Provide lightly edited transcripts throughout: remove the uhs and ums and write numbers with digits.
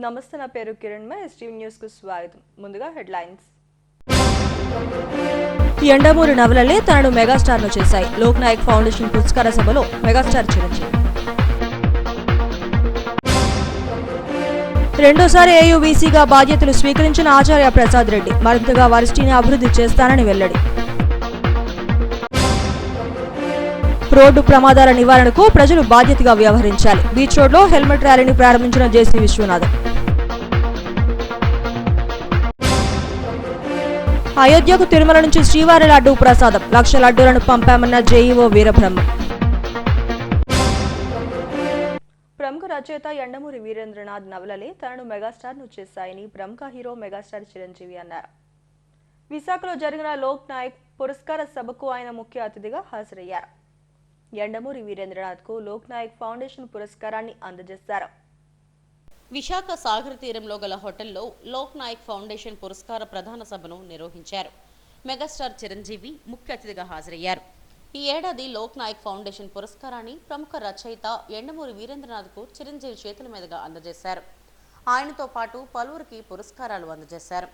నమస్తే, నా పేరు కిరణ్. ఎస్టీవీ న్యూస్ కు స్వాగతం. ముందుగా హెడ్లైన్స్. యండమూరి నవలలే తనను మెగాస్టార్ ను చేశాయి. లోక్ నాయక్ ఫౌండేషన్ పురస్కార సభలో మెగాస్టార్ చిరంజీవి. రెండోసారి ఏయువీసీగా బాధ్యతలు స్వీకరించిన ఆచార్య ప్రసాద్ రెడ్డి మరింతగా వర్సిటీని అభివృద్ధి చేస్తానని వెల్లడి. రోడ్డు ప్రమాదాల నివారణకు ప్రజలు బాధ్యతగా వ్యవహరించాలి. బీచ్ రోడ్లో హెల్మెట్ ర్యాలీని ప్రారంభించిన జేసీ విశ్వనాథన్. అయోధ్యకు తిరుమల నుంచి శ్రీవారి లడ్డూ ప్రసాదం, 1,00,000 లడ్డూలను పంపామన్న జేఈఓ వీరబ్రహ్మ. ప్రముఖ రచయిత యండమూరి వీరేంద్రనాథ్ నవలలే తనను మెగాస్టార్ ను చేశాయని ప్రముఖ హీరో మెగాస్టార్ చిరంజీవి అన్నారు. విశాఖలో జరిగిన లోక్ నాయక్ పురస్కార సభకు ఆయన ముఖ్య అతిథిగా హాజరయ్యారు. యండమూరి వీరేంద్రనాథ్ కు లోక్ నాయక్ ఫౌండేషన్ పురస్కారాన్ని అందజేశారు. విశాఖ సాగర్ తీరంలో గల హోటల్లో లోక్ నాయక్ ఫౌండేషన్ పురస్కార ప్రధాన సభను నిర్వహించారు. మెగాస్టార్ చిరంజీవి ముఖ్య అతిథిగా హాజరయ్యారు. ఈ ఏడాది లోక్ నాయక్ ఫౌండేషన్ పురస్కారాన్ని ప్రముఖ రచయిత యండమూరి వీరేంద్రనాథ్కు చిరంజీవి చేతుల మీదుగా అందజేశారు. ఆయనతో పాటు పలువురికి పురస్కారాలు అందజేశారు.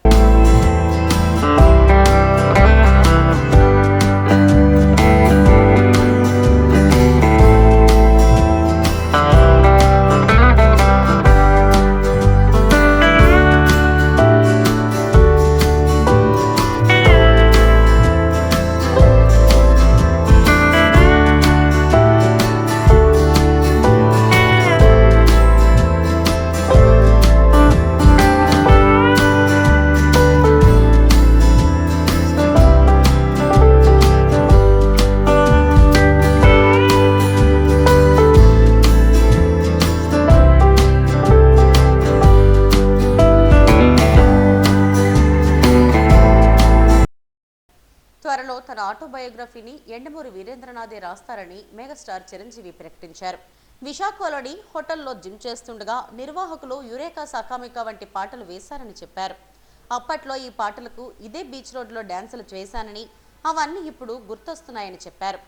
త్వరలో తన ఆటోబయోగ్రఫీని యండమూరి వీరేంద్రనాథే రాస్తారని మెగాస్టార్ చిరంజీవి ప్రకటించారు. విశాఖలోని హోటల్లో జిమ్ చేస్తుండగా నిర్వాహకులు యురేకా సకామికా వంటి పాటలు వేశారని చెప్పారు. అప్పట్లో ఈ పాటలకు ఇదే బీచ్ రోడ్లో డ్యాన్సులు చేశానని, అవన్నీ ఇప్పుడు గుర్తొస్తున్నాయని చెప్పారు.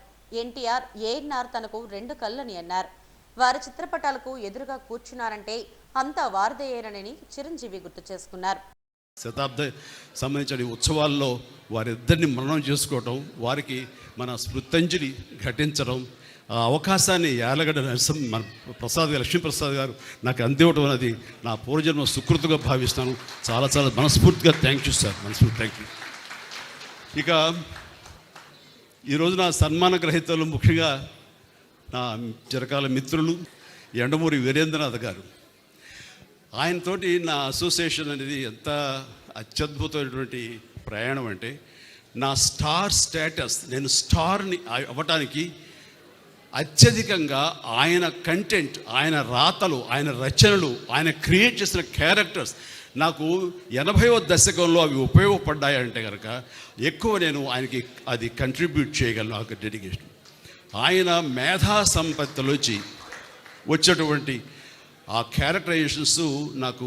ఎన్టీఆర్, ఏఎన్ఆర్ తనకు 2 కళ్ళని అన్నారు. వారి చిత్రపటాలకు ఎదురుగా కూర్చున్నారంటే అంతా వారిదేయేనని చిరంజీవి గుర్తు చేసుకున్నారు. శతాబ్ద సంబంధించిన ఉత్సవాల్లో వారిద్దరిని మననం చేసుకోవటం, వారికి మన స్మృత్యంజలి ఘటించడం, ఆ అవకాశాన్ని యాలగడ్డ మన లక్ష్మీప్రసాద్ గారు నాకు అందివ్వడం అనేది నా పూర్వజన్మ సుకృతిగా భావిస్తాను. చాలా చాలా మనస్ఫూర్తిగా థ్యాంక్ యూ సార్, మనస్ఫూర్తి థ్యాంక్ యూ. ఇక ఈరోజు నా సన్మాన గ్రహీతలు ముఖ్యంగా నా చిరకాల మిత్రులు యండమూరి వీరేంద్రనాథ్ గారు. ఆయనతోటి నా అసోసియేషన్ అనేది ఎంత అత్యద్భుతమైనటువంటి ప్రయాణం అంటే, నా స్టార్ స్టేటస్, నేను స్టార్ని అవ్వటానికి అత్యధికంగా ఆయన కంటెంట్, ఆయన రాతలు, ఆయన రచనలు, ఆయన క్రియేట్ చేసిన క్యారెక్టర్స్ నాకు 80వ దశకంలో అవి ఉపయోగపడ్డాయంటే కనుక ఎక్కువ నేను ఆయనకి అది కంట్రిబ్యూట్ చేయగలను. ఆ డెడికేషన్, ఆయన మేధా సంపత్తిలోంచి వచ్చేటువంటి ఆ క్యారెక్టరైజేషన్స్ నాకు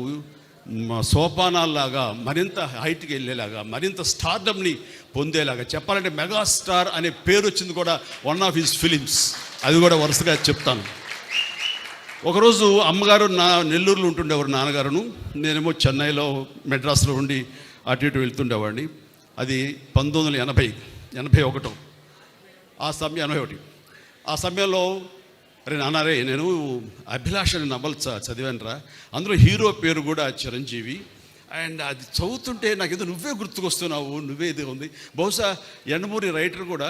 సోపానాల్లాగా మరింత హైట్కి వెళ్ళేలాగా, మరింత స్టార్డమ్ని పొందేలాగా. చెప్పాలంటే మెగాస్టార్ అనే పేరు వచ్చింది కూడా వన్ ఆఫ్ హిస్ ఫిలిమ్స్, అది కూడా వరుసగా చెప్తాను. ఒకరోజు అమ్మగారు నెల్లూరులో ఉంటుండేవారు, నాన్నగారును. నేనేమో చెన్నైలో మెడ్రాస్లో ఉండి అటు ఇటు వెళ్తుండేవాడిని. అది 1981 ఆ సమయం 81. ఆ సమయంలో అరే నాన్నారే, నేను అభిలాష అనే నవల చదివానురా, అందులో హీరో పేరు కూడా చిరంజీవి. అండ్ అది చదువుతుంటే నాకు ఏదో నువ్వే గుర్తుకొస్తున్నావు, నువ్వే ఇది ఉంది. బహుశా యండమూరి రైటర్ కూడా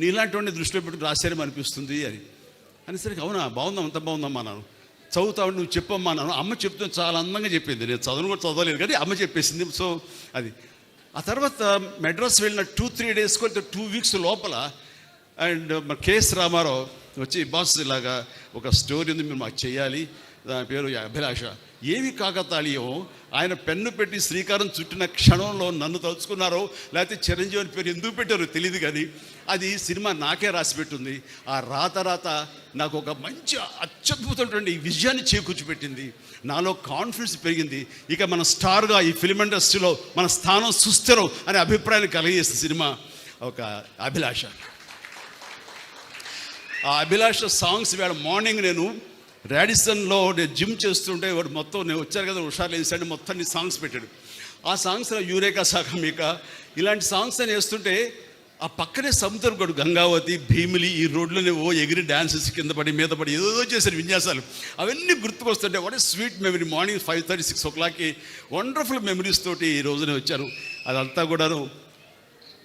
నీలాంటి వాడిని దృష్టిలో పెట్టుకుని రాశారేమో అనిపిస్తుంది అని అనేసరికి, అవునా, బాగుందాం, అంత బాగుందమ్మా, నాను చదువుతావు, నువ్వు చెప్పమ్మా నాను. అమ్మ చెప్తే చాలా అందంగా చెప్పింది. నేను చదువును కూడా చదవలేదు కానీ అమ్మ చెప్పేసింది. సో అది ఆ తర్వాత మెడ్రాస్ వెళ్ళిన 2-3 డేస్కి 2 వీక్స్ లోపల అండ్ మన కేఎస్ రామారావు వచ్చి, బాస్ ఇలాగా ఒక స్టోరీ ఉంది, మీరు మాకు చేయాలి, దాని పేరు అభిలాష. ఏమి కాకతాళీయం, ఆయన పెన్ను పెట్టి శ్రీకారం చుట్టిన క్షణంలో నన్ను తలుచుకున్నారో లేకపోతే చిరంజీవి అని పేరు ఎందుకు పెట్టారో తెలియదు కానీ అది సినిమా నాకే రాసి పెట్టుంది. ఆ రాత నాకు ఒక మంచి అత్యద్భుతమైనటువంటి విజయాన్ని చేకూర్చిపెట్టింది. నాలో కాన్ఫిడెన్స్ పెరిగింది. ఇక మన స్టార్గా ఈ ఫిల్మ్ ఇండస్ట్రీలో మన స్థానం సుస్థిరం అనే అభిప్రాయాన్ని కలిగజేసిన సినిమా ఒక అభిలాష. ఆ అభిలాష సాంగ్స్ వేళ మార్నింగ్ నేను రాడిసన్లో నేను జిమ్ చేస్తుంటే వాడు మొత్తం నేను వచ్చారు కదా హుషారు వేసాడు మొత్తం సాంగ్స్ పెట్టాడు. ఆ సాంగ్స్లో యూరేకా సాకమిక ఇలాంటి సాంగ్స్ అని వేస్తుంటే ఆ పక్కనే సముద్రం గడు గంగావతి భీమిలి ఈ రోడ్లోనే ఎగిరి డ్యాన్సెస్ కింద పడి మీద పడి ఏదో చేశారు విన్యాసాలు. అవన్నీ గుర్తుకొస్తుంటే what a sweet memory. Morning 5:30, 6 o'clockకి వండర్ఫుల్ మెమరీస్ తోటి ఈ రోజునే వచ్చారు. అదంతా కూడాను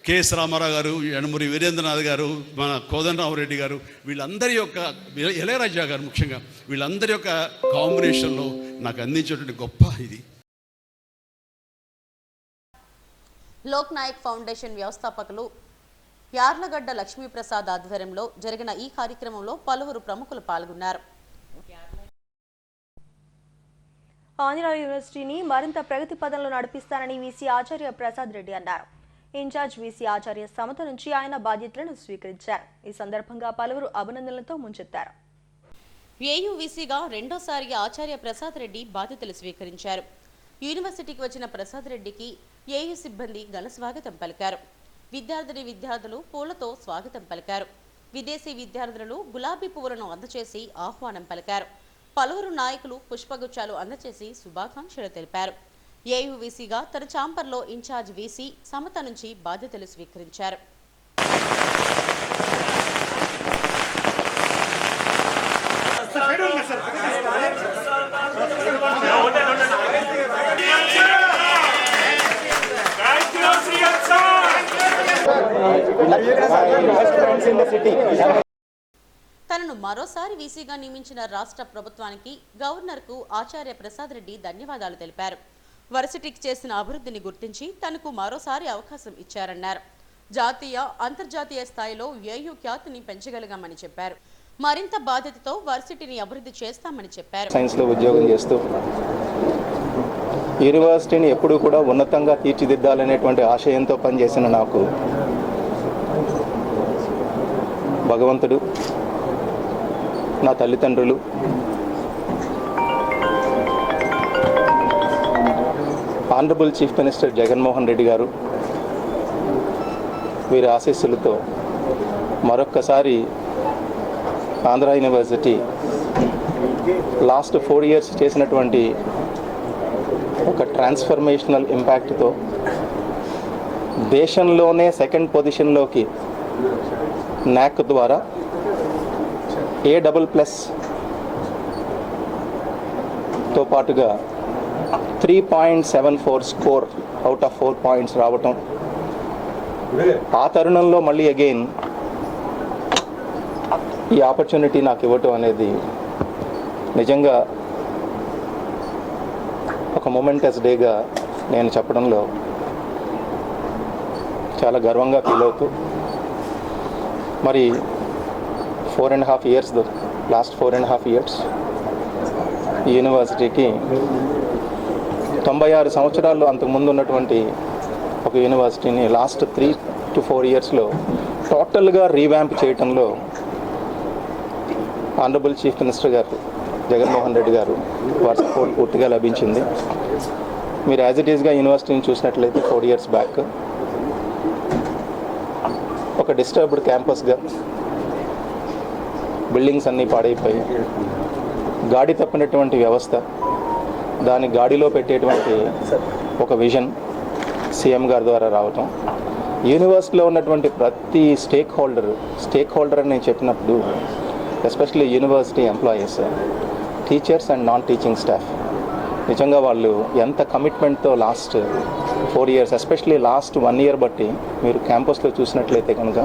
కెఎస్ రామారావు గారు, యండమూరి వీరేంద్రనాథ్ గారు, మన కోదండరామరెడ్డి గారు, వీళ్ళందరి యొక్క ఇళయరాజా గారు ముఖ్యంగా వీళ్ళందరి యొక్క కాంబినేషన్లో నాకు అందించేటువంటి గొప్ప ఇది. లోక్ నాయక్ ఫౌండేషన్ వ్యవస్థాపకులు యార్లగడ్డ లక్ష్మీప్రసాద్ ఆధ్వర్యంలో జరిగిన ఈ కార్యక్రమంలో పలువురు ప్రముఖులు పాల్గొన్నారు. ఆంధ్ర యూనివర్సిటీని మరింత ప్రగతి పదంలో నడిపిస్తానని వీసీ ఆచార్య ప్రసాద్ రెడ్డి అన్నారు. ఇన్ఛార్జ్ వీసీ ఆచార్య సమత నుంచి ఆయన బాధ్యతలను స్వీకరించారు. ఈ సందర్భంగా పలువురు అభినందనలతో ముంచెత్తారు. ఏయూవీసీగా రెండోసారిగా ఆచార్య ప్రసాద్ రెడ్డి బాధ్యతలు స్వీకరించారు. యూనివర్సిటీకి వచ్చిన ప్రసాద్ రెడ్డికి ఏయూ సిబ్బంది ఘన స్వాగతం పలికారు. విద్యార్థులు పూలతో స్వాగతం పలికారు. విదేశీ విద్యార్థులు గులాబీ పువ్వులను అందచేసి ఆహ్వానం పలికారు. పలువురు నాయకులు పుష్పగుచ్చాలు అందచేసి శుభాకాంక్షలు తెలిపారు. ఏయూవీసీగా తన చాంపర్లో ఇన్ఛార్జ్ వీసీ సమత నుంచి బాధ్యతలు స్వీకరించారు. తనను మరోసారి వీసీగా నియమించిన రాష్ట్ర ప్రభుత్వానికి గవర్నర్కు ఆచార్య ప్రసాద్ రెడ్డి ధన్యవాదాలు తెలిపారు. వర్సిటీకి చేసిన అభివృద్ధిని గుర్తించి తనకు మరోసారి అవకాశం ఇచ్చారన్నారు. జాతీయ అంతర్జాతీయ స్థాయిలో ఏయూ ఖ్యాతిని పెంచగలిగామని చెప్పారు. మరింత బాధ్యతతో వర్సిటీని అభివృద్ధి చేస్తామని చెప్పారు. సైన్స్లో ఉద్యోగం చేస్తూ యూనివర్సిటీని ఎప్పుడూ కూడా ఉన్నతంగా తీర్చిదిద్దాలనేటువంటి ఆశయంతో పనిచేసిన నాకు భగవంతుడు, నా తల్లిదండ్రులు, honourable chief minister Jaganmohan Reddy గారు వీరి ఆశీస్సులతో మరొక్కసారి ఆంధ్ర యూనివర్సిటీ లాస్ట్ 4 years చేసినటువంటి ఒక ట్రాన్స్ఫర్మేషనల్ ఇంపాక్ట్తో దేశంలోనే 2nd పొజిషన్లోకి నాక్ ద్వారా A++తో పాటుగా 3.74 స్కోర్ అవుట్ ఆఫ్ 4 points రావటం, ఆ తరుణంలో మళ్ళీ అగైన్ ఈ ఆపర్చునిటీ నాకు ఇవ్వటం అనేది నిజంగా ఒక మొమెంటస్ డేగా నేను చెప్పడంలో చాలా గర్వంగా ఫీల్ అవుతూ, మరి 4.5 years లాస్ట్ 4.5 years ఈ యూనివర్సిటీకి 96 సంవత్సరాల్లో అంతకుముందు ఉన్నటువంటి ఒక యూనివర్సిటీని లాస్ట్ 3 to 4 yearsలో టోటల్గా రీవ్యాంప్ చేయటంలో ఆనరబుల్ చీఫ్ మినిస్టర్ గారు జగన్మోహన్ రెడ్డి గారు వారి సపోర్ట్ పూర్తిగా లభించింది. మీరు యాజ్ ఇట్ ఈస్గా యూనివర్సిటీని చూసినట్లయితే 4 years బ్యాక్ ఒక డిస్టర్బ్డ్ క్యాంపస్గా బిల్డింగ్స్ అన్నీ పాడైపోయి గాడి తప్పినటువంటి వ్యవస్థ, దాన్ని గాడిలో పెట్టేటువంటి ఒక విజన్ సీఎం గారి ద్వారా రావటం, యూనివర్సిటీలో ఉన్నటువంటి ప్రతి స్టేక్ హోల్డర్ అని నేను చెప్పినప్పుడు especially university employees, teachers and non teaching staff నిజంగా వాళ్ళు ఎంత కమిట్మెంట్తో last 4 years especially last 1 year బట్టి మీరు క్యాంపస్లో చూసినట్లయితే కనుక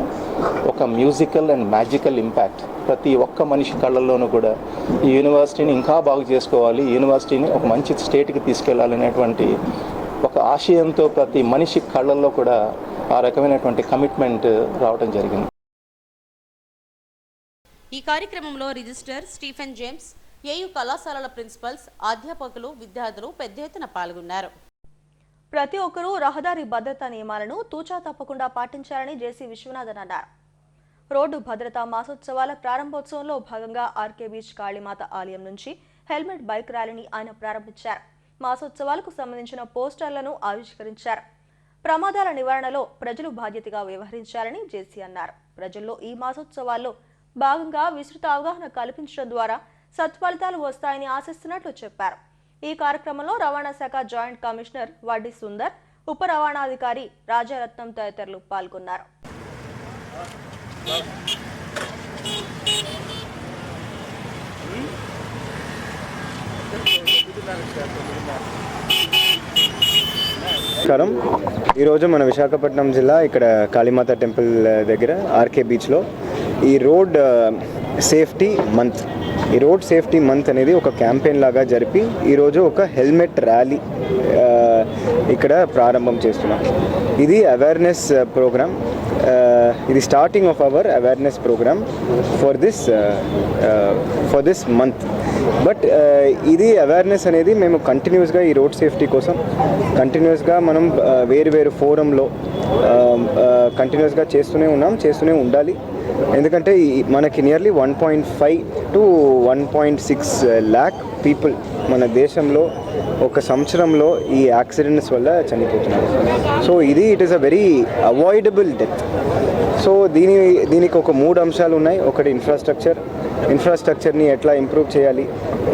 ఒక మ్యూజికల్ అండ్ మ్యాజికల్ ఇంపాక్ట్ ప్రతి ఒక్క మనిషి కళ్ళల్లోనూ కూడా ఈ యూనివర్సిటీని ఇంకా బాగు చేసుకోవాలి, యూనివర్సిటీని ఒక మంచి స్టేట్కి తీసుకెళ్లాలనేటువంటి ఒక ఆశయంతో ప్రతి మనిషి కళ్ళల్లో కూడా ఆ రకమైనటువంటి కమిట్మెంట్ రావడం జరిగింది. ఈ కార్యక్రమంలో రిజిస్ట్రార్ స్టీఫెన్ జేమ్స్, ఏయూ కళాశాలల ప్రిన్సిపల్స్, అధ్యాపకులు, విద్యార్థులు పెద్ద ఎత్తున పాల్గొన్నారు. ప్రతి ఒక్కరూ రహదారి భద్రతా నియమాలను తూచా తప్పకుండా పాటించాలని జేసీ విశ్వనాథన్ అన్నారు. రోడ్డు భద్రతా మాసోత్సవాల ప్రారంభోత్సవంలో భాగంగా ఆర్కే బీచ్ కాళీమాత ఆలయం నుంచి హెల్మెట్ బైక్ ర్యాలీని ఆయన ప్రారంభించారు. మాసోత్సవాలకు సంబంధించిన పోస్టర్లను ఆవిష్కరించారు. ప్రమాదాల నివారణలో ప్రజలు బాధ్యతగా వ్యవహరించాలని జేసీ అన్నారు. ప్రజల్లో ఈ మాసోత్సవాల్లో భాగంగా విస్తృత అవగాహన కల్పించడం ద్వారా సత్ఫలితాలు వస్తాయని ఆశిస్తున్నట్లు చెప్పారు. ఈ కార్యక్రమంలో రవాణా శాఖ జాయింట్ కమిషనర్ వడ్డి సుందర్, ఉప రవాణాధికారి రాజారత్నం తదితరులు పాల్గొన్నారు. నమస్కారం. ఈరోజు మన విశాఖపట్నం జిల్లా ఇక్కడ కాళీమాత టెంపుల్ దగ్గర ఆర్కే బీచ్లో ఈ రోడ్ సేఫ్టీ మంత్ అనేది ఒక క్యాంపెయిన్ లాగా జరిపి ఈరోజు ఒక హెల్మెట్ ర్యాలీ ఇక్కడ ప్రారంభం చేస్తున్నాం. ఇది అవేర్నెస్ ప్రోగ్రామ్. ఇది starting of our awareness programme for this month. But ఇది అవేర్నెస్ అనేది మేము కంటిన్యూస్గా ఈ రోడ్ సేఫ్టీ కోసం కంటిన్యూస్గా మనం వేరు ఫోరంలో కంటిన్యూస్గా చేస్తూనే ఉండాలి. ఎందుకంటే మనకి నియర్లీ 1.5 to 1.6 lakh పీపుల్ మన దేశంలో ఒక సంవత్సరంలో ఈ యాక్సిడెంట్స్ వల్ల చనిపోతున్నారు. So it is a very avoidable death. So దీనికి ఒక 3 అంశాలు ఉన్నాయి. ఒకటి ఇన్ఫ్రాస్ట్రక్చర్ని ఎట్లా ఇంప్రూవ్ చేయాలి,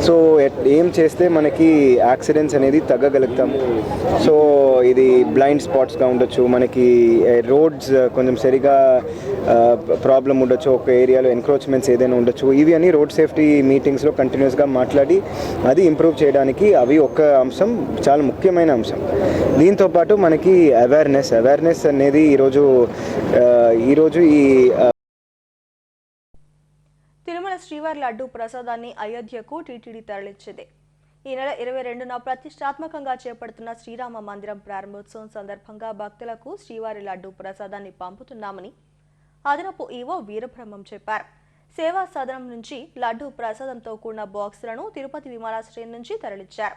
సో ఏం చేస్తే మనకి యాక్సిడెంట్స్ అనేది తగ్గగలుగుతాం. సో ఇది బ్లైండ్ స్పాట్స్గా ఉండొచ్చు, మనకి రోడ్స్ కొంచెం సరిగా ప్రాబ్లం ఉండొచ్చు, ఒక ఏరియాలో ఎన్క్రోచ్మెంట్స్ ఏదైనా ఉండొచ్చు. ఇవి అన్ని రోడ్ సేఫ్టీ మీటింగ్స్లో కంటిన్యూస్గా మాట్లాడి అది ఇంప్రూవ్ చేయడానికి అవి ఒక అంశం, చాలా ముఖ్యమైన అంశం. దీంతోపాటు మనకి అవేర్నెస్ అనేది ఈరోజు ఈ తిరుమల శ్రీవారి లడ్డూ ప్రసాదాన్ని అయోధ్యకు టీటీడీ తరలించింది. ఈ నెల 22న ప్రతిష్టాత్మకంగా చేపడుతున్న శ్రీరామ మందిరం ప్రారంభోత్సవం సందర్భంగా భక్తులకు శ్రీవారి లడ్డూ ప్రసాదాన్ని పంపుతున్నామని అదనపు ఈవో వీరబ్రహ్మం చెప్పారు. సేవా సదనం నుంచి లడ్డూ ప్రసాదంతో కూడిన బాక్సులను తిరుపతి విమానాశ్రయం నుంచి తరలించారు.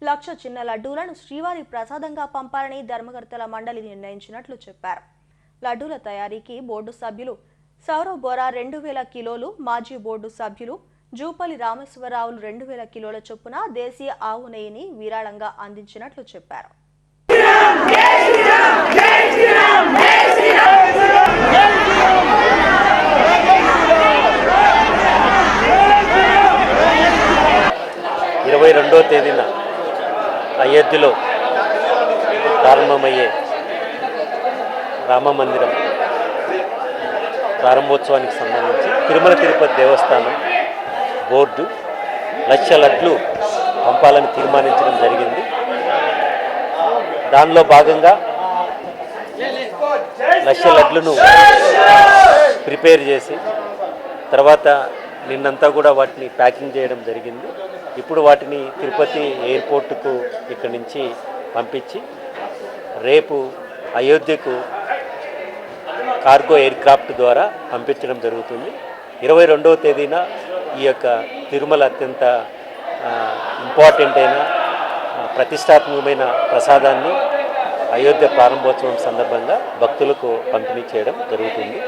1,00,000 చిన్న లడ్డూలను శ్రీవారి ప్రసాదంగా పంపాలని ధర్మకర్తల మండలి నిర్ణయించినట్లు చెప్పారు. లడ్డూల తయారీకి బోర్డు సభ్యులు సౌరవ్ బోరా 2,000 కిలోలు, మాజీ బోర్డు సభ్యులు జూపల్లి రామేశ్వరరావులు 2,000 కిలోల చొప్పున దేశీయ ఆవు నెయ్యిని విరాళంగా అందించినట్లు చెప్పారు. 22వ తేదీన అయోధ్యలో ప్రారంభమయ్యే రామ మందిరం ప్రారంభోత్సవానికి సంబంధించి తిరుమల తిరుపతి దేవస్థానం బోర్డు 1,00,000 లడ్లు పంపాలని తీర్మానించడం జరిగింది. దానిలో భాగంగా 1,00,000 లడ్లను ప్రిపేర్ చేసి తర్వాత నిన్నంతా కూడా వాటిని ప్యాకింగ్ చేయడం జరిగింది. ఇప్పుడు వాటిని తిరుపతి ఎయిర్పోర్టుకు ఇక్కడి నుంచి పంపించి రేపు అయోధ్యకు కార్గో ఎయిర్ క్రాఫ్ట్ ద్వారా పంపించడం జరుగుతుంది. 22వ తేదీన ఈ యొక్క తిరుమల అత్యంత ఇంపార్టెంట్ అయిన ప్రతిష్టాత్మకమైన ప్రసాదాన్ని అయోధ్య ప్రారంభోత్సవం సందర్భంగా భక్తులకు పంపిణీ చేయడం జరుగుతుంది.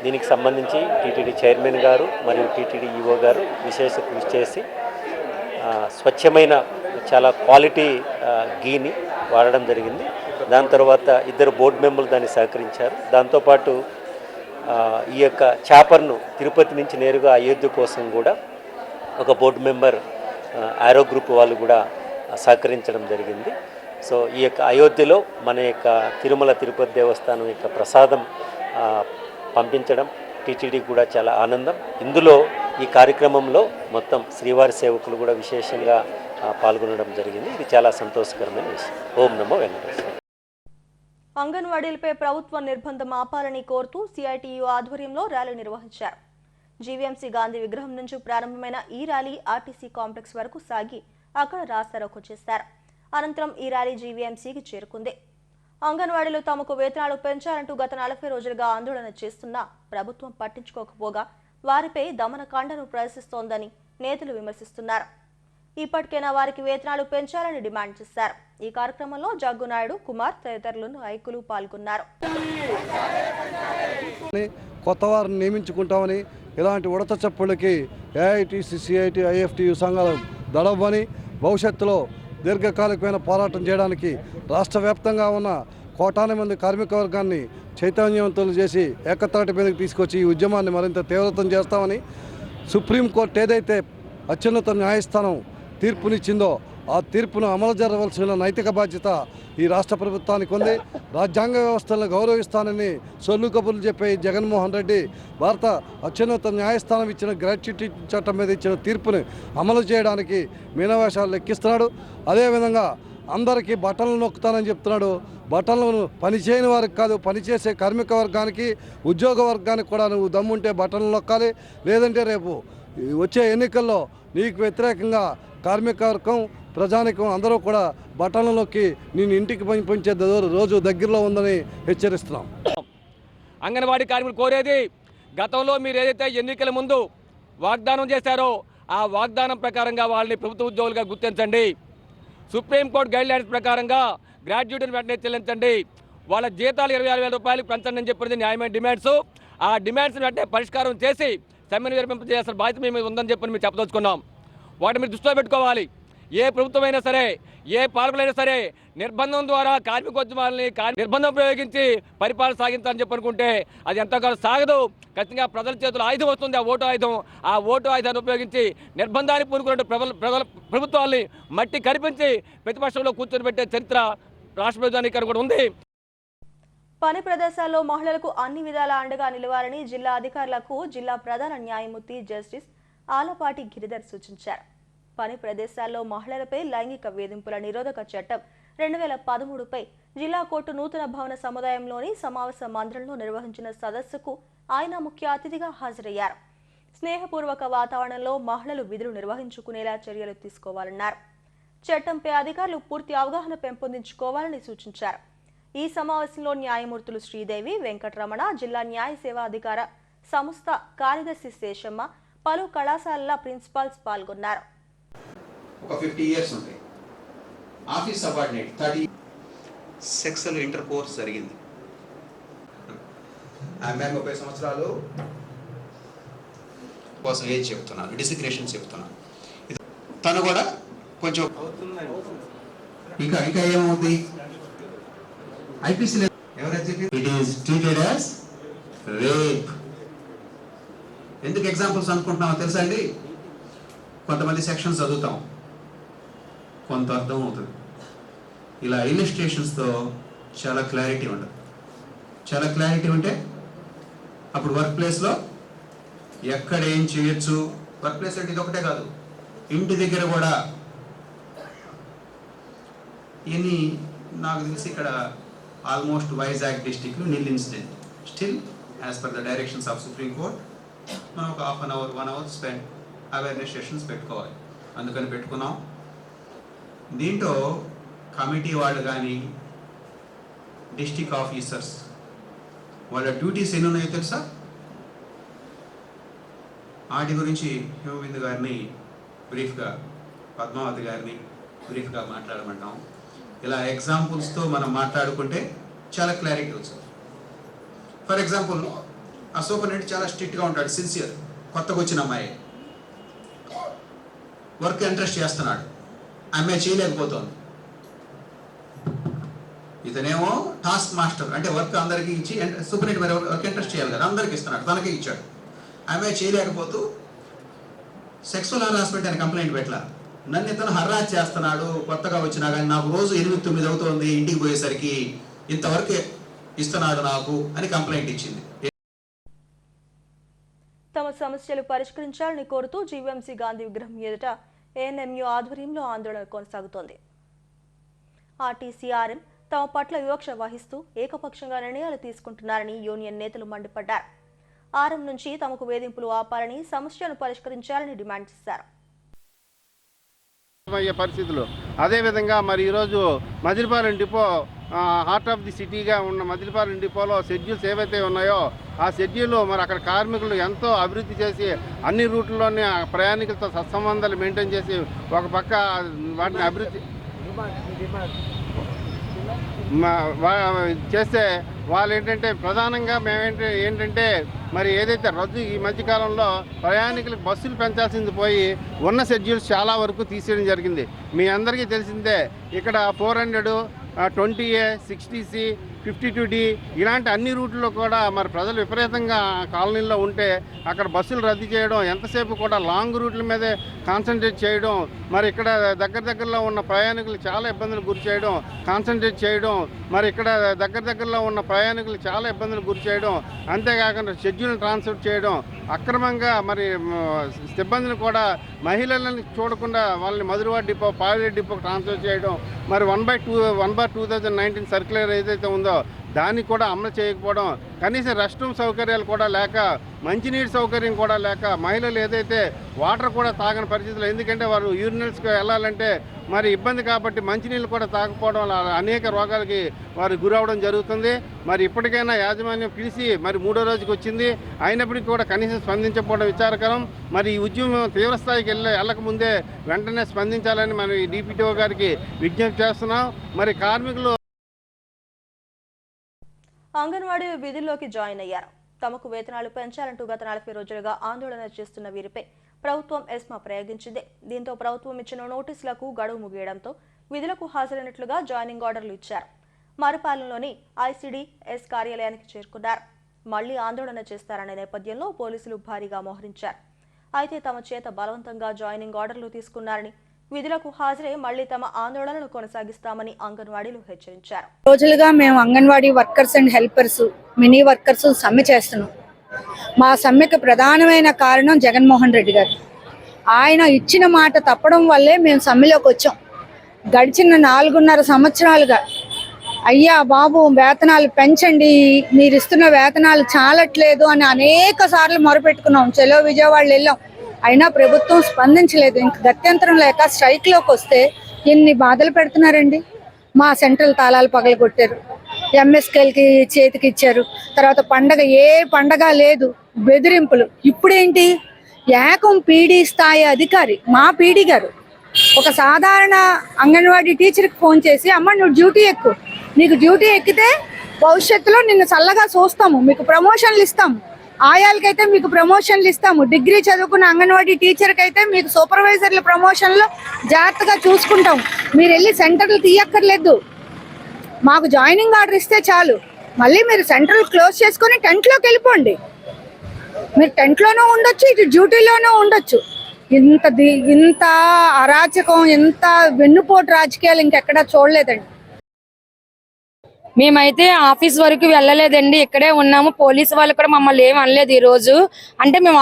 దీనికి సంబంధించి టీటీడీ చైర్మన్ గారు మరియు టీటీడీ ఈవో గారు విశేష కృషి చేసి స్వచ్ఛమైన చాలా క్వాలిటీ గీని వాడడం జరిగింది. దాని తర్వాత 2 బోర్డు మెంబర్లు దాన్ని సహకరించారు. దాంతోపాటు ఈ యొక్క చాపర్ను తిరుపతి నుంచి నేరుగా అయోధ్య కోసం కూడా ఒక బోర్డు మెంబర్ ఆరో గ్రూప్ వాళ్ళు కూడా సహకరించడం జరిగింది. సో ఈ యొక్క అయోధ్యలో మన యొక్క తిరుమల తిరుపతి దేవస్థానం యొక్క ప్రసాదం పంపించడం టీటీడీ కూడా చాలా ఆనందం. ఇందులో ఈ కార్యక్రమంలో మొత్తం శ్రీవారి సేవకులు కూడా విశేషంగా పాల్గొనడం జరిగింది. ఇది చాలా సంతోషకరమైన విషయం. ఓం నమో వెంకటేశ్వర. అంగన్వాడీలపై ప్రభుత్వ నిర్బంధం ఆపాలని కోరుతూ సిఐటియు ఆధ్వర్యంలో ర్యాలీ నిర్వహించారు. జీవీఎంసీ గాంధీ విగ్రహం నుంచి ప్రారంభమైన ఈ ర్యాలీ ఆర్టీసీ కాంప్లెక్స్ వరకు సాగి అక్కడ రాస్తారోకో చేశారు. అనంతరం ఈ ర్యాలీ జీవీఎంసీకి చేరుకుంది. అంగన్వాడీలు తమకు వేతనాలు పెంచాలంటూ గత 40 రోజులుగా ఆందోళన చేస్తున్నా ప్రభుత్వం పట్టించుకోకపోగా వారిపై దమనకాండను ప్రదర్శిస్తోందని నేతలు విమర్శిస్తున్నారు. ఇప్పటికైనా వారికి వేతనాలు పెంచాలని డిమాండ్ చేశారు. ఈ కార్యక్రమంలో జగ్గునాయుడు, కుమార్ తదితరులు నాయకులు పాల్గొన్నారు. కొత్త వారిని నియమించుకుంటామని ఇలాంటి ఉడత చప్పులకి ఏఐటీసీ, సిఐటి, ఐఎఫ్టియు సంఘాలు దడవని భవిష్యత్తులో దీర్ఘకాలికమైన పోరాటం చేయడానికి రాష్ట్ర వ్యాప్తంగా ఉన్న కోటాది మంది కార్మిక వర్గాన్ని చైతన్యవంతులు చేసి ఏకతాటి మీదకి తీసుకొచ్చి ఈ ఉద్యమాన్ని మరింత తీవ్రతం చేస్తామని సుప్రీంకోర్టు ఏదైతే అత్యున్నత న్యాయస్థానం తీర్పునిచ్చిందో ఆ తీర్పును అమలు జరగవలసిన నైతిక బాధ్యత ఈ రాష్ట్ర ప్రభుత్వానికి ఉంది. రాజ్యాంగ వ్యవస్థలను గౌరవిస్తానని సొల్లు కబుర్లు చెప్పే జగన్మోహన్ రెడ్డి భారత అత్యున్నత న్యాయస్థానం ఇచ్చిన గ్రాట్యుటీ చట్టం మీద ఇచ్చిన తీర్పుని అమలు చేయడానికి మీనవేషాలు లెక్కిస్తున్నాడు. అదేవిధంగా అందరికీ బట్టలు నొక్కుతానని చెప్తున్నాడు. బట్టలను పనిచేయని వారికి కాదు, పనిచేసే కార్మిక వర్గానికి, ఉద్యోగ వర్గానికి కూడా నువ్వు దమ్ముంటే బట్టలు నొక్కాలి. లేదంటే రేపు వచ్చే ఎన్నికల్లో నీకు వ్యతిరేకంగా కార్మిక వర్గం, ప్రజానికం అందరూ కూడా బట్టలు నొక్కి నేను ఇంటికి పంపించే రోజు దగ్గరలో ఉందని హెచ్చరిస్తున్నాం. అంగన్వాడీ కార్మికులు కోరేది, గతంలో మీరు ఏదైతే ఎన్నికల ముందు వాగ్దానం చేశారో ఆ వాగ్దానం ప్రకారంగా వాళ్ళని ప్రభుత్వ ఉద్యోగులుగా గుర్తించండి. సుప్రీంకోర్టు గైడ్లైన్స్ ప్రకారంగా గ్రాడ్యుయేట్ని వెంటనే చెల్లించండి. వాళ్ళ జీతాలు 26,000 రూపాయలకు పెంచండి అని చెప్పినది న్యాయమైన డిమాండ్స్. ఆ డిమాండ్స్ని వెంటనే పరిష్కారం చేసి సమ్మెను విరమింపజేయాల్సిన బాధ్యత మేము ఉందని చెప్పి మేము చెప్పదలుచుకున్నాం. వాటిని మీరు దృష్టిలో పెట్టుకోవాలి. ఏ ప్రభుత్వమైనా సరే, ఏ పాలకులైనా సరే నిర్బంధం ద్వారా కార్మికోద్యమాలని నిర్బంధం ప్రయోగించి పరిపాలన సాగించాలని చెప్పనుకుంటే అది ఎంతకాలం సాగదు. ఖచ్చితంగా ప్రజల చేతుల్లో ఆయుధం వస్తుంది, ఆ ఓటు ఆయుధం. ఆ ఓటు ఆయుధాన్ని ఉపయోగించి నిర్బంధాన్ని పూనుకున్న ప్రభుత్వాల్ని మట్టి కరిపించి ప్రతిపక్షంలో కూర్చొని పెట్టే చరిత్ర రాష్ట్ర ప్రభుత్వానికి కూడా ఉంది. పని ప్రదేశాల్లో మహిళలకు అన్ని విధాల అండగా నిలవాలని జిల్లా అధికారులకు జిల్లా ప్రధాన న్యాయమూర్తి జస్టిస్ ఆలపాటి గిరిధర్ సూచించారు. పని ప్రదేశాల్లో మహిళలపై లైంగిక వేధింపుల నిరోధక చట్టం 2013పై జిల్లా కోర్టు నూతన భవన సముదాయంలోని సమావేశ మందిరంలో నిర్వహించిన సదస్సుకు ఆయన ముఖ్య అతిథిగా హాజరయ్యారు. స్నేహపూర్వక వాతావరణంలో మహిళలు విధులు నిర్వహించుకునేలా చర్యలు తీసుకోవాలన్నారు. చట్టంపై అధికారులు పూర్తి అవగాహన పెంపొందించుకోవాలని సూచించారు. ఈ సమావేశంలో న్యాయమూర్తులు శ్రీదేవి, వెంకటరమణ, జిల్లా న్యాయ సేవా అధికార సంస్థ కార్యదర్శి శేషమ్మ, పలు కళాశాలల ప్రిన్సిపాల్స్ పాల్గొన్నారు. ఒక 50 years ఉంటాయి. ఆఫీస్ సబార్డినేట్ 30 సెక్సువల్ ఇంటర్కోర్స్ జరిగింది. ఆమె 30 సంవత్సరాలు కోసం ఏజ్ చెప్తున్నాను, డిసిగ్నేషన్ చెప్తున్నాను. తను కూడా కొంచెం ఇంకా ఏమవుతుంది ఐపీసీ ఎవరైతే it is treated as rape. ఎందుకు ఎగ్జాంపుల్స్ అనుకుంటున్నామో తెలుసా అండి? కొంతమంది సెక్షన్స్ చదువుతాం, కొంత అర్థం అవుతుంది. ఇలా ఇలిస్ట్రేషన్స్తో చాలా క్లారిటీ ఉండదు. చాలా క్లారిటీ ఉంటే అప్పుడు వర్క్ ప్లేస్లో ఎక్కడ ఏం చేయొచ్చు. వర్క్ ప్లేస్ అంటే ఇది ఒకటే కాదు, ఇంటి దగ్గర కూడా. ఇన్ని నాకు తెలిసి ఇక్కడ ఆల్మోస్ట్ వైజాగ్ డిస్టిక్లో nil incident. Still as per the directions of supreme court మనం ఒక 1/2 hour 1 hour spend awareness sessions పెట్టుకోవాలి. అందుకని పెట్టుకున్నాం. దీంట్లో కమిటీ వాళ్ళు కానీ డిస్టిక్ ఆఫీసర్స్ వాళ్ళ డ్యూటీస్ ఎన్ని ఉన్నాయో తెలుసా? వాటి గురించి హిమబిందు గారిని బ్రీఫ్గా, పద్మావతి గారిని బ్రీఫ్గా మాట్లాడమంటాం. ఇలా ఎగ్జాంపుల్స్తో మనం మాట్లాడుకుంటే చాలా క్లారిటీ వచ్చింది. ఫర్ ఎగ్జాంపుల్, ఆ సూపరింటెండెంట్ చాలా స్ట్రిక్ట్గా ఉంటాడు, సిన్సియర్. కొత్తగా వచ్చిన అమ్మాయి వర్క్ ఇంట్రెస్ట్ చేస్తున్నాడు, అమ్మాయి చేయలేకపోతుంది. ఇతనేమో టాస్క్ మాస్టర్, అంటే వర్క్ అందరికీ ఇచ్చి సూపరింటెండెంట్ మరి వర్క్ ఇంట్రెస్ట్ చేయాలి కదా, అందరికీ ఇస్తున్నాడు, తనకే ఇచ్చాడు. అమ్మాయి చేయలేకపోతూ సెక్సువల్ హరాస్మెంట్ అని కంప్లైంట్ పెట్టలా. నన్ను ఇతను హర్రాస్ చేస్తున్నాడు, కొత్తగా వచ్చినా కానీ నాకు రోజు 8-9 అవుతుంది, ఇంటికి పోయేసరికి ఇంతవరకు ఇస్తున్నాడు నాకు అని కంప్లైంట్ ఇచ్చింది. తమ సమస్యలు పరిష్కరించాలని కోరుతూ జీవీఎంసీ గాంధీ విగ్రహం ఎదుట ఏఎన్ఎంయూ ఆధ్వర్యంలో ఆందోళన కొనసాగుతోంది. ఆర్టీసీఆర్ఎం తమ పట్ల వివక్ష వహిస్తూ ఏకపక్షంగా నిర్ణయాలు తీసుకుంటున్నారని యూనియన్ నేతలు మండిపడ్డారు. ఆర్ఎం నుంచి తమకు వేధింపులు ఆపాలని, సమస్యను పరిష్కరించాలని డిమాండ్ చేశారు. పరిస్థితులు అదేవిధంగా మరి ఈరోజు మజిలీపాలెం డిపో హార్ట్ ఆఫ్ ది సిటీగా ఉన్న మజిలీపాలెం డిపోలో షెడ్యూల్స్ ఏవైతే ఉన్నాయో ఆ షెడ్యూల్ మరి అక్కడ కార్మికులు ఎంతో అభివృద్ధి చేసి అన్ని రూట్లలోనే ప్రయాణికులతో సత్సంబంధాలు మెయింటైన్ చేసి ఒక పక్క వాటిని అభివృద్ధి చేస్తే వాళ్ళు ఏంటంటే ప్రధానంగా ఏంటంటే మరి ఏదైతే రద్దు ఈ మధ్యకాలంలో ప్రయాణికులకు బస్సులు పెంచాల్సింది పోయి ఉన్న షెడ్యూల్స్ చాలా వరకు తీసేయడం జరిగింది. మీ అందరికీ తెలిసిందే, ఇక్కడ 400, 20A, 60C, 52D ఇలాంటి అన్ని రూట్లలో కూడా మరి ప్రజలు విపరీతంగా కాలనీల్లో ఉంటే అక్కడ బస్సులు రద్దు చేయడం, ఎంతసేపు కూడా లాంగ్ రూట్ల మీదే కాన్సన్ట్రేట్ చేయడం, మరి ఇక్కడ దగ్గరలో ఉన్న ప్రయాణికులు చాలా ఇబ్బందులు గురి చేయడం, కాన్సన్ట్రేట్ చేయడం, మరి ఇక్కడ దగ్గరలో ఉన్న ప్రయాణికులు చాలా ఇబ్బందులు గురి చేయడం, అంతేకాకుండా షెడ్యూల్ ట్రాన్స్ఫర్ చేయడం, అక్రమంగా మరి సిబ్బందిని కూడా మహిళలను చూడకుండా వాళ్ళని మధురవాడ డిపో, పాలేరు డిపోకి ట్రాన్స్ఫర్ చేయడం, మరి 1/2019 సర్క్యులర్ ఏదైతే ఉందో దాన్ని కూడా అమలు చేయకపోవడం, కనీసం రెస్ట్ రూమ్ సౌకర్యాలు కూడా లేక, మంచినీటి సౌకర్యం కూడా లేక, మహిళలు ఏదైతే వాటర్ కూడా తాగని పరిస్థితులు, ఎందుకంటే వారు యూరినల్స్కి వెళ్ళాలంటే మరి ఇబ్బంది కాబట్టి మంచినీళ్ళు కూడా తాగకపోవడం వల్ల అనేక రోగాలకి వారు గురవడం జరుగుతుంది. మరి ఇప్పటికైనా యాజమాన్యం పిలిచి మరి 3వ రోజుకి వచ్చింది, అయినప్పటికీ కూడా కనీసం స్పందించకపోవడం విచారకరం. మరి ఈ ఉద్యమం తీవ్రస్థాయికి వెళ్ళకముందే వెంటనే స్పందించాలని మనం ఈ డిపిటిఓ గారికి విజ్ఞప్తి చేస్తున్నాం. మరి కార్మికులు అంగన్వాడీ విధుల్లోకి జాయిన్ అయ్యారు. తమకు వేతనాలు పెంచాలంటూ గత 40 రోజులుగా ఆందోళన చేస్తున్న వీరిపై ప్రభుత్వం ఎస్మా ప్రయోగించింది. దీంతో ప్రభుత్వం ఇచ్చిన నోటీసులకు గడువు ముగియడంతో విధులకు హాజరైనట్లుగా జాయినింగ్ ఆర్డర్లు ఇచ్చారు. మరుపాలెంలోని ICDS కార్యాలయానికి చేరుకున్నారు. మళ్లీ ఆందోళన చేస్తారనే నేపథ్యంలో పోలీసులు భారీగా మోహరించారు. అయితే తమ చేత బలవంతంగా జాయినింగ్ ఆర్డర్లు తీసుకున్నారని, విధులకు హాజరై మళ్లీ తమ ఆందోళనను కొనసాగిస్తామని అంగన్వాడీలు హెచ్చరించారు. రోజులుగా మేము anganwadi workers and helpers, mini workers సమ్మె చేస్తున్నాం. మా సమ్మెకు ప్రధానమైన కారణం జగన్మోహన్ రెడ్డి గారు. ఆయన ఇచ్చిన మాట తప్పడం వల్లే మేము సమ్మెలోకి వచ్చాం. గడిచిన 4.5 సంవత్సరాలుగా అయ్యా బాబు వేతనాలు పెంచండి, మీరు ఇస్తున్న వేతనాలు చాలట్లేదు అని అనేక సార్లు మొరపెట్టుకున్నాం. చెలో విజయవాడలో వెళ్ళాం, అయినా ప్రభుత్వం స్పందించలేదు. ఇంక గత్యంతరం లేక స్ట్రైక్లోకి వస్తే ఎన్ని బాధలు పెడుతున్నారండి. మా సెంట్రల్ తాళాలు పగలగొట్టారు, MSKలకి చేతికి ఇచ్చారు. తర్వాత ఏ పండగ లేదు, బెదిరింపులు. ఇప్పుడేంటి, ఏకం పీడీ స్థాయి అధికారి మా పీడీ గారు ఒక సాధారణ అంగన్వాడీ టీచర్కి ఫోన్ చేసి, అమ్మ నువ్వు డ్యూటీ ఎక్కు, నీకు డ్యూటీ ఎక్కితే భవిష్యత్తులో నిన్ను చల్లగా చూస్తాము, మీకు ప్రమోషన్లు ఇస్తాము, ఆయాలకైతే మీకు ప్రమోషన్లు ఇస్తాము, డిగ్రీ చదువుకున్న అంగన్వాడీ టీచర్కి అయితే మీకు సూపర్వైజర్ల ప్రమోషన్లు జాగ్రత్తగా చూసుకుంటాం, మీరు వెళ్ళి సెంటర్లు తీయక్కర్లేదు, మాకు జాయినింగ్ ఆర్డర్ ఇస్తే చాలు, మళ్ళీ మీరు సెంటర్లు క్లోజ్ చేసుకొని టెంట్లోకి వెళ్ళిపోండి, మీరు టెంట్లోనూ ఉండొచ్చు, ఇటు డ్యూటీలోనూ ఉండొచ్చు. ఇంత అరాచకం, ఇంత వెన్నుపోటు రాజకీయాలు ఇంకెక్కడా చూడలేదండి. మేమైతే ఆఫీస్ వరకు వెళ్ళలేదండి, ఇక్కడే ఉన్నాము. పోలీసు వాళ్ళు కూడా మమ్మల్ని ఏమి అనలేదు ఈ రోజు. అంటే మేము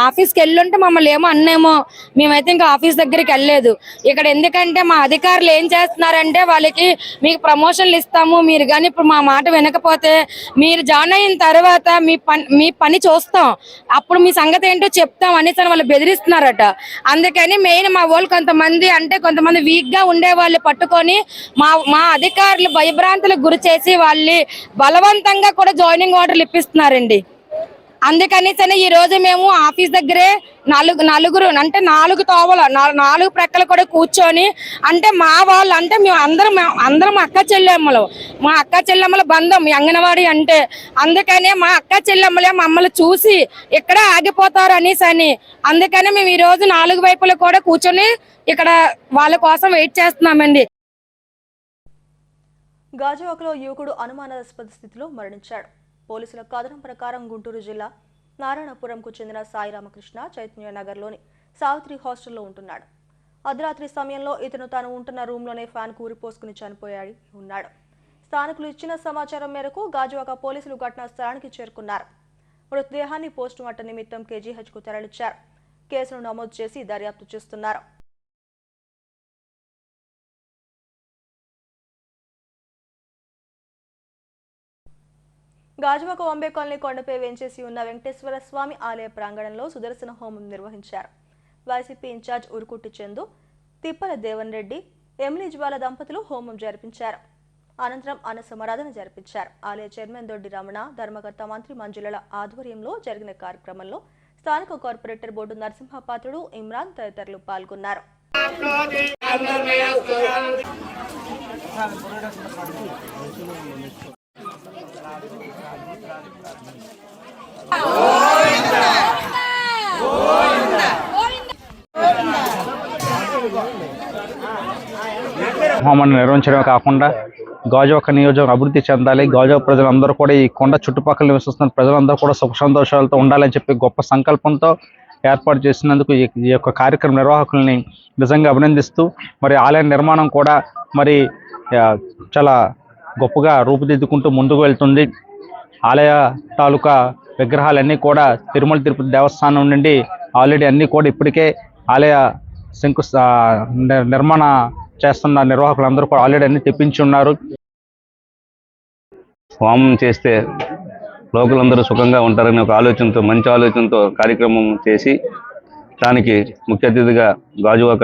ఆఫీస్కి వెళ్ళుంటే మమ్మల్ని ఏమో అన్నేమో, మేమైతే ఇంకా ఆఫీస్ దగ్గరికి వెళ్ళలేదు. ఇక్కడ ఎందుకంటే మా అధికారులు ఏం చేస్తున్నారంటే, వాళ్ళకి మీకు ప్రమోషన్లు ఇస్తాము, మీరు కానీ ఇప్పుడు మా మాట వినకపోతే మీరు జాయిన్ అయిన తర్వాత మీ పని చూస్తాం, అప్పుడు మీ సంగతి ఏంటో చెప్తాం అనేసి వాళ్ళు బెదిరిస్తున్నారట. అందుకని మెయిన్ మా వాళ్ళు కొంతమంది వీక్ గా ఉండే వాళ్ళు పట్టుకొని మా అధికారులు భయభ్రాంతులు గురి చేసి వాళ్ళు బలవంతంగా కూడా జాయినింగ్ ఆర్డర్లు ఇప్పిస్తున్నారండి. అందుకని ఈ రోజు మేము ఆఫీస్ దగ్గరే నలుగురు అంటే 4 తోవలు 4 ప్రక్కలు కూడా కూర్చొని, అంటే మా వాళ్ళు అంటే మేము అందరం అక్క చెల్లెమ్మల బంధం ఈ అంగన్వాడీ అంటే. అందుకనే మా అక్క చెల్లెమ్మలే మమ్మల్ని చూసి ఇక్కడ ఆగిపోతారు అనేసి అందుకని మేము ఈ రోజు 4 వైపులు కూడా కూర్చొని ఇక్కడ వాళ్ళ కోసం వెయిట్ చేస్తున్నామండి. గాజువాకలో యువకుడు అనుమానాస్పద స్థితిలో మరణించాడు. పోలీసుల కథనం ప్రకారం గుంటూరు జిల్లా నారాయణపురంకు చెందిన సాయి రామకృష్ణ చైతన్యనగర్లోని సావిత్రి హాస్టల్లో ఉంటున్నాడు. అర్ధరాత్రి సమయంలో ఇతను తాను ఉంటున్న రూమ్లోనే ఫ్యాన్ కూరిపోసుకుని చనిపోయాడు ఉన్నాడు. స్థానికులు ఇచ్చిన సమాచారం మేరకు గాజువాక పోలీసులు ఘటనా స్థలానికి చేరుకున్నారు. మృతదేహాన్ని పోస్టుమార్టం నిమిత్తం KGHకు తరలించారు. కేసును నమోదు చేసి దర్యాప్తు చేస్తున్నారు. గాజువాక వంబే కాలనీ కొండపై వేంచేసి ఉన్న వెంకటేశ్వర స్వామి ఆలయ ప్రాంగణంలో సుదర్శన హోమం నిర్వహించారు. వైసీపీ ఇన్ఛార్జ్ ఉరుకుట్టి చందు, తిప్పల దేవన్ రెడ్డి, ఎమ్లీ జ్వాల దంపతులు హోమం జరిపించారు. అనంతరం అన్నసమారాధన జరిపించారు. ఆలయ చైర్మన్ దొడ్డి రమణ, ధర్మకర్త మంత్రి మంజులల ఆధ్వర్యంలో జరిగిన కార్యక్రమంలో స్థానిక కార్పొరేటర్ బోర్డు నరసింహపాత్రుడు, ఇమ్రాన్ తదితరులు పాల్గొన్నారు. హోమాన్ని నిర్వహించడమే కాకుండా గాజువాక నియోజకవర్గం అభివృద్ధి చెందాలి, గాజువాక ప్రజలందరూ కూడా ఈ కొండ చుట్టుపక్కల నివసిస్తున్న ప్రజలందరూ కూడా సుఖ సంతోషాలతో ఉండాలని చెప్పి గొప్ప సంకల్పంతో ఏర్పాటు చేసినందుకు ఈ యొక్క కార్యక్రమ నిర్వాహకుల్ని నిజంగా అభినందిస్తూ, మరి ఆలయ నిర్మాణం కూడా మరి చాలా గొప్పగా రూపుదిద్దుకుంటూ ముందుకు వెళ్తుంది. ఆలయ తాలూకా విగ్రహాలన్నీ కూడా తిరుమల తిరుపతి దేవస్థానం నుండి ఆల్రెడీ అన్నీ కూడా ఇప్పటికే ఆలయ నిర్మాణ చేస్తున్న నిర్వాహకులందరూ కూడా ఆల్రెడీ అన్ని తెప్పించి ఉన్నారు. హోమం చేస్తే లోకలందరూ సుఖంగా ఉంటారనే ఒక ఆలోచనతో, మంచి ఆలోచనతో కార్యక్రమం చేసి దానికి ముఖ్య అతిథిగా గాజువాక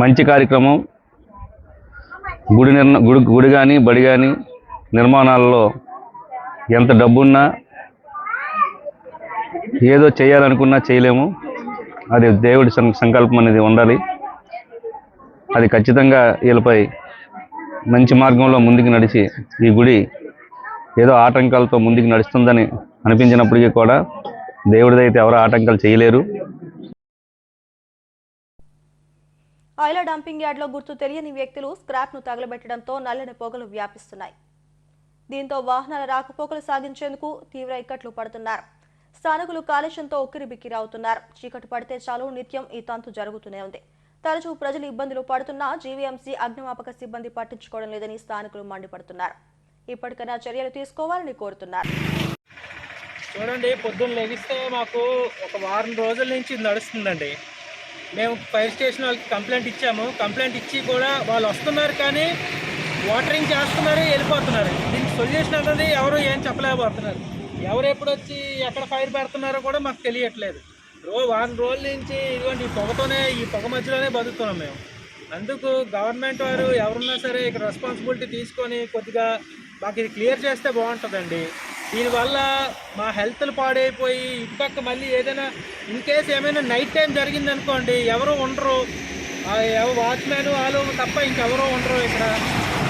మంచి కార్యక్రమం. గుడి కానీ బడి కానీ నిర్మాణాలలో ఎంత డబ్బున్నా ఏదో చేయాలనుకున్నా చేయలేము. అది దేవుడి సంకల్పం అనేది ఉండాలి. అది ఖచ్చితంగా వీళ్ళపై మంచి మార్గంలో ముందుకు నడిచి ఈ గుడి ఏదో ఆటంకాలతో ముందుకు నడుస్తుందని అనిపించినప్పటికీ కూడా దేవుడిదైతే ఎవరు ఆటంకాలు చేయలేరు. ఆయిల్ డంపింగ్ యార్డ్లో గుర్తు తెలియని వ్యక్తులు స్క్రాప్ను తగలబెట్టడంతో నల్లని పొగలు వ్యాపిస్తున్నాయి. దీంతో వాహనాల రాకపోకలు సాగించేందుకు తీవ్ర ఇక్కట్లు పడుతున్నారు. స్థానికులు కాలుష్యంతో ఉక్కిరిబిక్కిరవుతున్నారు. చీకటి పడితే చాలు నిత్యం ఈ తంతు జరుగుతూనే ఉంది. తరచూ ప్రజలు ఇబ్బందులు పడుతున్నా జీవీఎంసీ అగ్నిమాపక సిబ్బంది పట్టించుకోవడం లేదని స్థానికులు మండిపడుతున్నారు. ఇప్పటికైనా చర్యలు తీసుకోవాలని కోరుతున్నారు. చూడండి, పొద్దున్న లెగిస్తే మాకు ఒక వారం రోజుల నుంచి నడుస్తుందండి. మేము ఫైర్ స్టేషన్ వాళ్ళకి కంప్లైంట్ ఇచ్చాము. కంప్లైంట్ ఇచ్చి కూడా వాళ్ళు వస్తున్నారు కానీ వాటరింగ్ చేస్తున్నారు, వెళ్ళిపోతున్నారు. దీనికి సొల్యూషన్ అనేది ఎవరు ఏం చెప్పలేకపోతున్నారు. ఎవరు ఎప్పుడు వచ్చి ఎక్కడ ఫైర్ పెడుతున్నారో కూడా మాకు తెలియట్లేదు. వారం రోజుల నుంచి ఇదిగోండి ఈ పొగతోనే, ఈ పొగ మధ్యలోనే బతుకుతున్నాం మేము. అందుకు గవర్నమెంట్ వారు ఎవరున్నా సరే ఇక్కడ రెస్పాన్సిబిలిటీ తీసుకొని కొద్దిగా మాకు ఇది క్లియర్ చేస్తే బాగుంటుందండి. దీనివల్ల మా హెల్త్లు పాడైపోయి ఇటుపక్క మళ్ళీ ఏదైనా ఇన్ కేసు ఏమైనా నైట్ టైం జరిగిందనుకోండి ఎవరు ఉండరు. వాచ్మెన్ వాళ్ళు తప్ప ఇంకెవరో ఉండరు ఇక్కడ.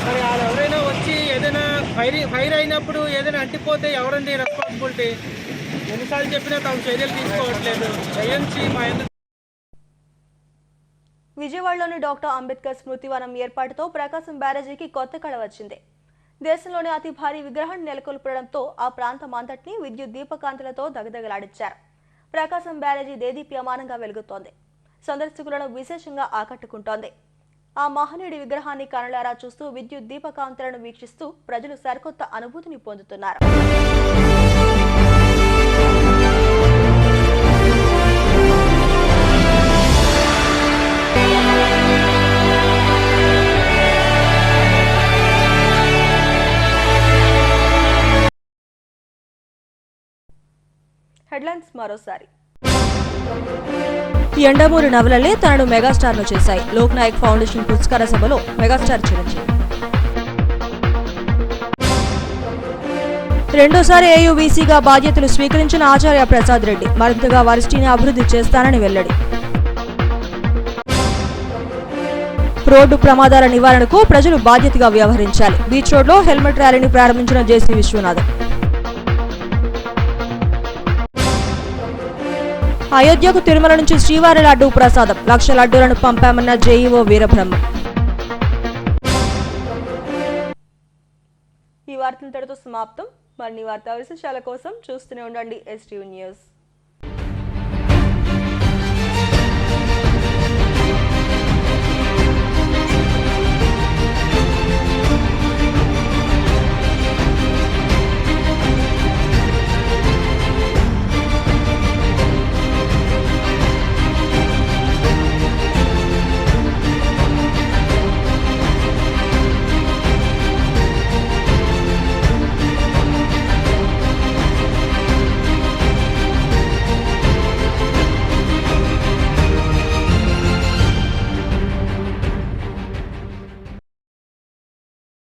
మరి వాళ్ళు ఎవరైనా వచ్చి ఏదైనా ఫైర్ అయినప్పుడు ఏదైనా అంటిపోతే ఎవరండి రెస్పాన్సిబిలిటీ? ఎన్నిసార్లు చెప్పినా తాము చర్యలు తీసుకోవట్లేదు. దయించి మా విజయవాడలోని డాక్టర్ అంబేద్కర్ స్మృతివనం ఏర్పాటుతో ప్రకాశం బ్యారేజీకి కొత్త కళ వచ్చింది. దేశంలోని అతి భారీ విగ్రహాన్ని నెలకొల్పడంతో ఆ ప్రాంతం అంతటినీ విద్యుత్ దీపకాంతులతో దగదగలాడించారు. ప్రకాశం బ్యారేజీ దేదీప్యమానంగా వెలుగుతోంది. సందర్శకులను విశేషంగా ఆకట్టుకుంటోంది. ఆ మహనీయుడి విగ్రహాన్ని కనులారా చూస్తూ విద్యుత్ దీపకాంతులను వీక్షిస్తూ ప్రజలు సరికొత్త అనుభూతిని పొందుతున్నారు. హెడ్లైన్స్ మరోసారి. యండమూరి నవలలే తనను మెగాస్టార్ను చేశాయి. లోక్ నాయక్ ఫౌండేషన్ పురస్కార సభలో మెగాస్టార్ చిరంజీవి. రెండోసారి ఏయువీసీగా బాధ్యతలు స్వీకరించిన ఆచార్య ప్రసాద్ రెడ్డి మరింతగా వర్సిటీని అభివృద్ధి చేస్తానని వెల్లడి. రోడ్డు ప్రమాదాల నివారణకు ప్రజలు బాధ్యతగా వ్యవహరించాలి. బీచ్ రోడ్లో హెల్మెట్ ర్యాలీని ప్రారంభించిన జేసీ విశ్వనాథ్. అయోధ్యకు తిరుమల నుంచి శ్రీవారి లడ్డూ ప్రసాదం 1,00,000 లడ్డూలను పంపామన్న జేఈఓ వీరబ్రహ్మ. ఈ వార్తలు తడతో సమాప్తం. మరిన్ని వార్తా విశేషాల కోసం చూస్తూనే ఉండండి STV న్యూస్.